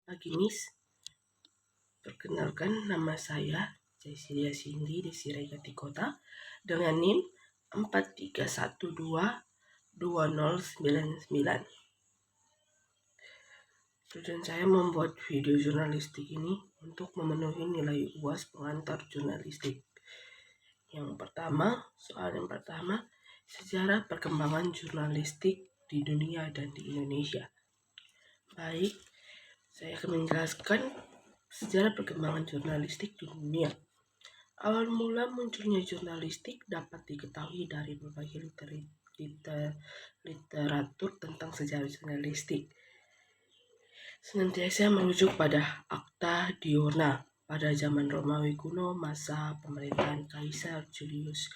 Pagi Miss, perkenalkan nama saya Cecilia Cindy di Sirayati Kota dengan NIM 43122099. Tujuan saya membuat video jurnalistik ini untuk memenuhi nilai UAS pengantar jurnalistik. Soal yang pertama, sejarah perkembangan jurnalistik di dunia dan di Indonesia. Baik, saya akan menjelaskan sejarah perkembangan jurnalistik di dunia. Awal mula munculnya jurnalistik dapat diketahui dari berbagai literatur tentang sejarah jurnalistik. Senantiasa merujuk pada Akta Diurna pada zaman Romawi kuno masa pemerintahan Kaisar Julius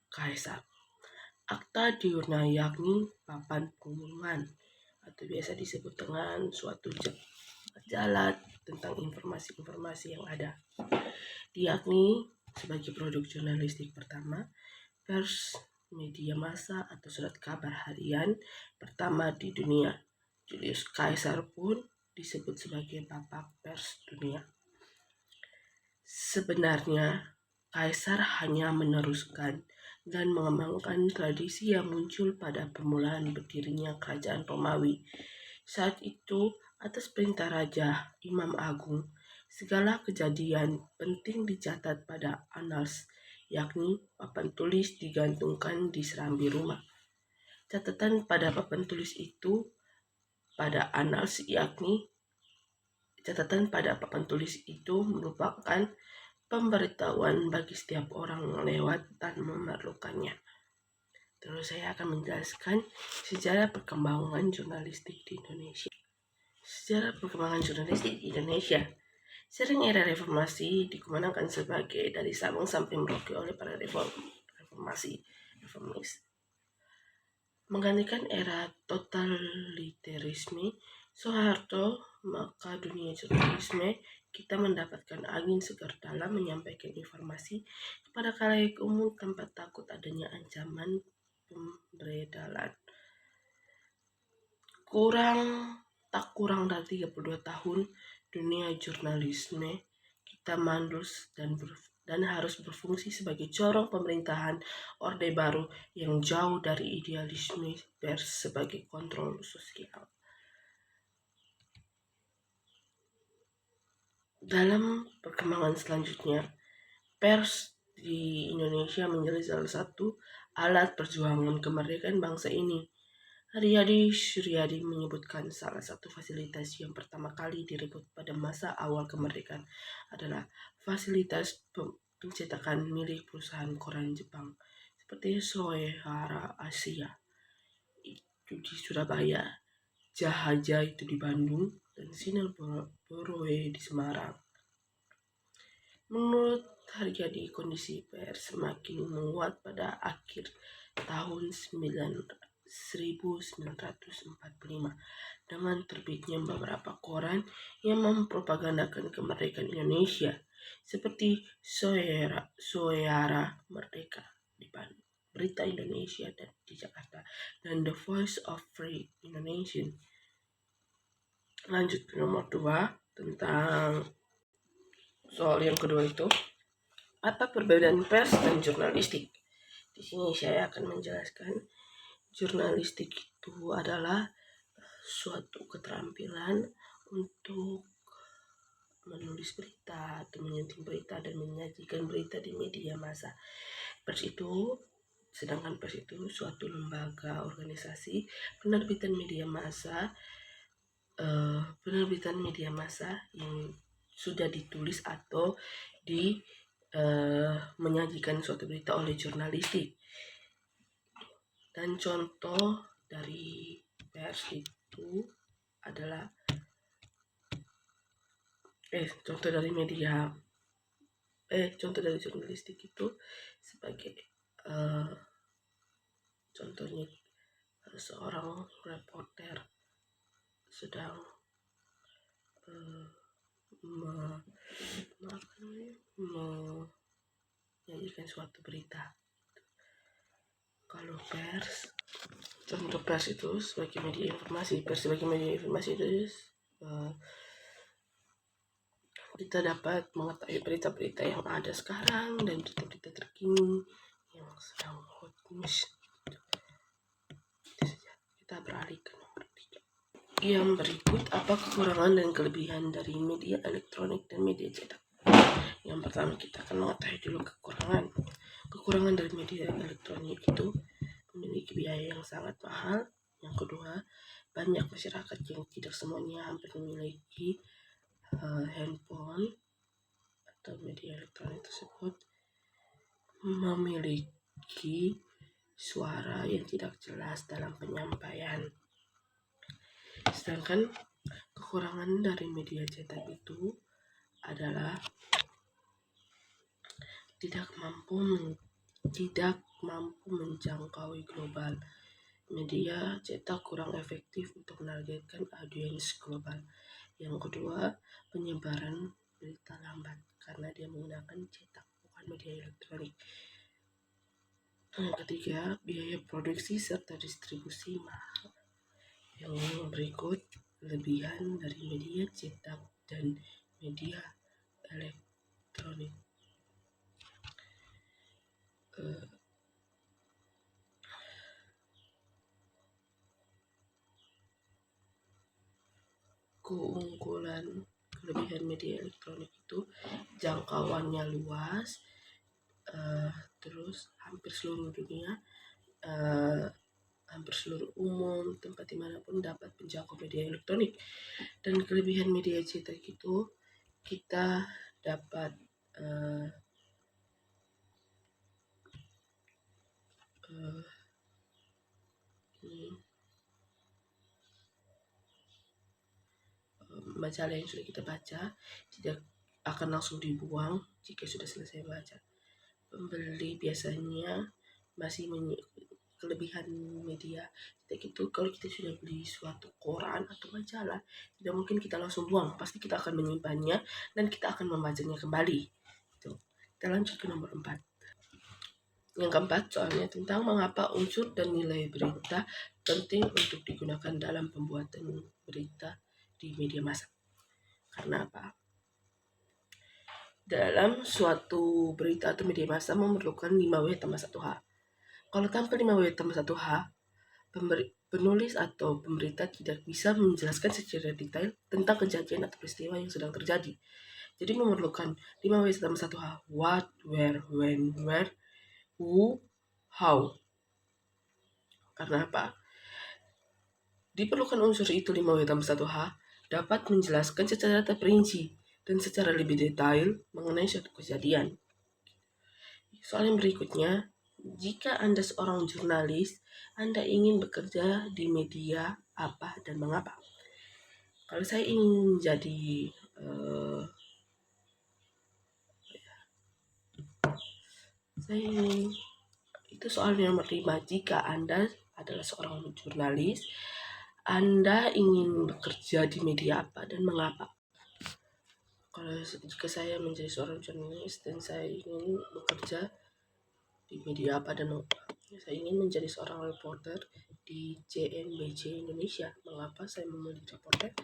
Caesar. Akta Diurna yakni papan pengumuman atau biasa disebut dengan suatu majalah tentang informasi-informasi yang ada. Diakini sebagai produk jurnalistik pertama, pers media massa atau surat kabar harian pertama di dunia. Julius Caesar pun disebut sebagai bapak pers dunia. Sebenarnya, Kaisar hanya meneruskan dan mengembangkan tradisi yang muncul pada permulaan berdirinya kerajaan Romawi. Saat itu, atas perintah Raja Imam Agung, segala kejadian penting dicatat pada annals, yakni papan tulis digantungkan di serambi rumah. Catatan pada papan tulis itu pada annals merupakan pemberitahuan bagi setiap orang yang lewat dan memerlukannya. Terus saya akan menjelaskan sejarah perkembangan jurnalistik di Indonesia. Sejarah perkembangan jurnalistik di Indonesia. Sering era reformasi dikumandangkan sebagai dari Sabang sampai Merauke oleh para reformis. Menggantikan era totalitarisme Soeharto, maka dunia jurnalisme kita mendapatkan angin segar dalam menyampaikan informasi kepada khalayak umum tanpa takut adanya ancaman pemberedalan. Tak kurang dari 32 tahun dunia jurnalisme kita mandul dan harus berfungsi sebagai corong pemerintahan Orde Baru yang jauh dari idealisme pers sebagai kontrol sosial. Dalam perkembangan selanjutnya, pers di Indonesia menjadi salah satu alat perjuangan kemerdekaan bangsa ini. Haryadi Suryadi menyebutkan salah satu fasilitas yang pertama kali direbut pada masa awal kemerdekaan adalah fasilitas pencetakan milik perusahaan koran Jepang seperti Soehara Asia itu di Surabaya, Jahaja itu di Bandung, dan Sinar Boroe di Semarang. Menurut Haryadi, kondisi pers semakin menguat pada akhir tahun 1945 dengan terbitnya beberapa koran yang mempropagandakan kemerdekaan Indonesia seperti Soehara Merdeka di Bandung, Berita Indonesia di Jakarta, dan The Voice of Free Indonesia. Lanjut ke nomor 2 tentang soal yang kedua itu, apa perbedaan pers dan jurnalistik? Di sini saya akan menjelaskan jurnalistik itu adalah suatu keterampilan untuk menulis berita atau menyentuh berita dan menyajikan berita di media massa. Sedangkan pers itu suatu lembaga organisasi penerbitan media massa yang sudah ditulis atau menyajikan suatu berita oleh jurnalistik. Dan contoh dari pers itu adalah contoh dari jurnalistik itu sebagai contohnya seorang reporter sedang menyajikan suatu berita. Kalau contoh pers itu sebagai media informasi. Pers sebagai media informasi itu kita dapat mengetahui berita-berita yang ada sekarang dan berita-berita terkini yang sedang hot news. Itu saja. Kita beralih ke nomor 3. Yang berikut, apa kekurangan dan kelebihan dari media elektronik dan media cetak? Yang pertama, kita akan mengetahui dulu kekurangan. Kekurangan dari media elektronik itu memiliki biaya yang sangat mahal. Yang kedua, banyak masyarakat yang tidak semuanya hampir memiliki handphone atau media elektronik tersebut memiliki suara yang tidak jelas dalam penyampaian. Sedangkan kekurangan dari media cetak itu adalah tidak mampu menjangkau global. Media cetak kurang efektif untuk menargetkan audiens global. Yang kedua, penyebaran berita lambat karena dia menggunakan cetak bukan media elektronik. Yang ketiga, biaya produksi serta distribusi mahal. Yang berikut, kelebihan dari media cetak dan media elektronik. Keunggulan kelebihan media elektronik itu jangkauannya luas, terus hampir seluruh dunia, hampir seluruh umum, tempat dimanapun dapat menjangkau media elektronik. Dan kelebihan media cetak itu kita dapat majalah yang sudah kita baca tidak akan langsung dibuang jika sudah selesai baca. Pembeli biasanya masih kelebihan media cetak itu, kalau kita sudah beli suatu koran atau majalah, tidak mungkin kita langsung buang, pasti kita akan menyimpannya dan kita akan membacanya kembali. Kita lanjut ke nomor 4. Yang keempat, soalnya tentang mengapa unsur dan nilai berita penting untuk digunakan dalam pembuatan berita di media massa. Karena apa? Dalam suatu berita atau media massa memerlukan 5W tambah 1H. Kalau tanpa 5W tambah 1H, penulis atau pemberita tidak bisa menjelaskan secara detail tentang kejadian atau peristiwa yang sedang terjadi. Jadi memerlukan 5W tambah 1H. What, where, when, where, who, how. Karena apa? Diperlukan unsur itu 5W tambah 1H dapat menjelaskan secara terperinci dan secara lebih detail mengenai suatu kejadian. Soal yang berikutnya, jika Anda seorang jurnalis, Anda ingin bekerja di media apa dan mengapa? Kalau saya ingin jadi itu soal nomor 5. Jika Anda adalah seorang jurnalis, Anda ingin bekerja di media apa dan mengapa? Kalau jika saya menjadi seorang jurnalis dan saya ingin bekerja di media apa dan mengapa? Saya ingin menjadi seorang reporter di CNBC Indonesia. Mengapa saya memilih reporter?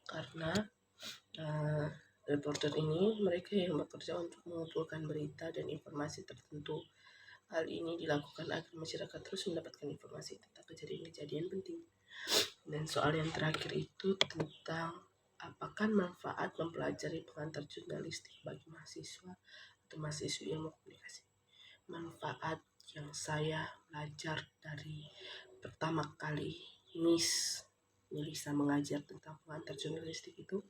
Karena reporter ini mereka yang bekerja untuk mengumpulkan berita dan informasi tertentu. Hal ini dilakukan agar masyarakat terus mendapatkan informasi tentang kejadian-kejadian penting. Dan soal yang terakhir itu tentang apakah manfaat mempelajari pengantar jurnalistik bagi mahasiswa atau mahasiswi ilmu komunikasi. Manfaat yang saya belajar dari pertama kali Miss Melisa mengajar tentang pengantar jurnalistik itu,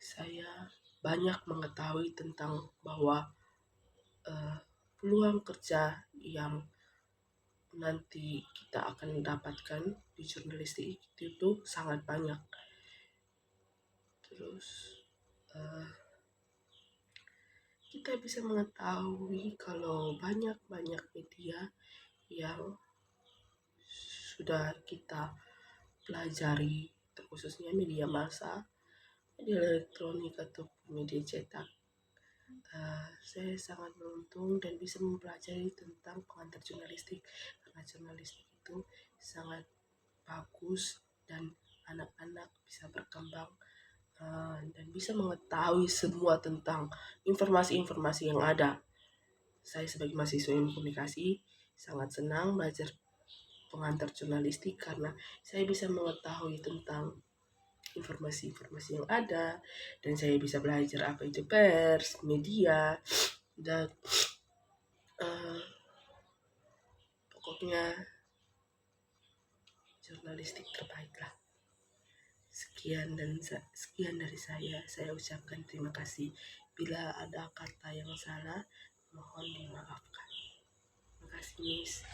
saya banyak mengetahui tentang bahwa peluang kerja yang nanti kita akan dapatkan di jurnalistik itu sangat banyak. Terus kita bisa mengetahui kalau banyak media yang sudah kita pelajari, terkhususnya media massa, media elektronik atau media cetak. Saya sangat beruntung dan bisa mempelajari tentang pengantar jurnalistik, karena jurnalistik itu sangat bagus dan anak-anak bisa berkembang dan bisa mengetahui semua tentang informasi-informasi yang ada. Saya sebagai mahasiswa ilmu komunikasi sangat senang belajar pengantar jurnalistik karena saya bisa mengetahui tentang informasi-informasi yang ada, dan saya bisa belajar apa itu pers, media, dan uh, pokoknya jurnalistik terbaik lah. Sekian dari saya ucapkan terima kasih. Bila ada kata yang salah, mohon dimaafkan. Terima kasih, Miss.